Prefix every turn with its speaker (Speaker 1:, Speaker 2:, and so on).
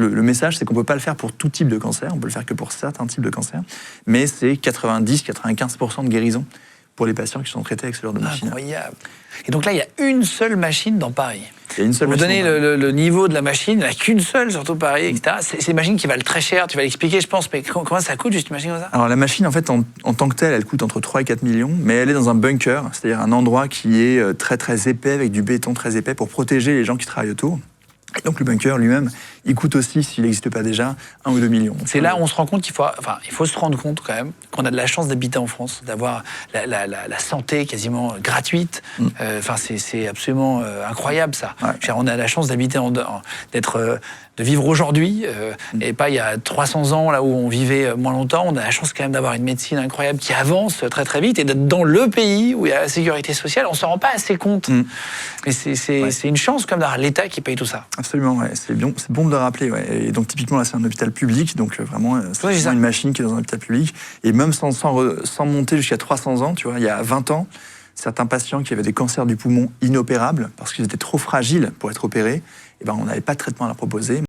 Speaker 1: le message, c'est qu'on ne peut pas le faire pour tout type de cancer, on peut le faire que pour certains types de cancers, mais c'est 90-95% de guérison pour les patients qui sont traités avec ce genre de machine.
Speaker 2: Incroyable. Et donc là, il y a une seule machine dans Paris.
Speaker 1: Il y a une seule
Speaker 2: Pour vous
Speaker 1: machine.
Speaker 2: donner le niveau de la machine, il n'y en a qu'une seule, surtout Paris, etc. C'est une machine qui valent très cher, tu vas l'expliquer, je pense, mais comment ça coûte, juste une machine comme ça?
Speaker 1: Alors la machine, en fait, en tant que telle, elle coûte entre 3 et 4 millions, mais elle est dans un bunker, c'est-à-dire un endroit qui est très très épais, avec du béton très épais, pour protéger les gens qui travaillent autour. Et donc le bunker lui-même, il coûte aussi, s'il n'existe pas déjà, 1 ou 2 millions.
Speaker 2: C'est là où on se rend compte il faut se rendre compte quand même qu'on a de la chance d'habiter en France, d'avoir la santé quasiment gratuite. C'est absolument incroyable ça.
Speaker 1: Ouais.
Speaker 2: On a la chance d'habiter, de vivre aujourd'hui, et pas il y a 300 ans, là où on vivait moins longtemps. On a la chance quand même d'avoir une médecine incroyable qui avance très très vite et d'être dans le pays où il y a la sécurité sociale. On ne s'en rend pas assez compte. Mais c'est une chance comme d'avoir l'État qui paye tout ça.
Speaker 1: Absolument, ouais. C'est bon de le rappeler. Ouais. Et donc typiquement là c'est un hôpital public, donc vraiment c'est une machine qui est dans un hôpital public. Et même sans monter jusqu'à 300 ans, tu vois, il y a 20 ans, certains patients qui avaient des cancers du poumon inopérables parce qu'ils étaient trop fragiles pour être opérés, et ben on n'avait pas de traitement à leur proposer.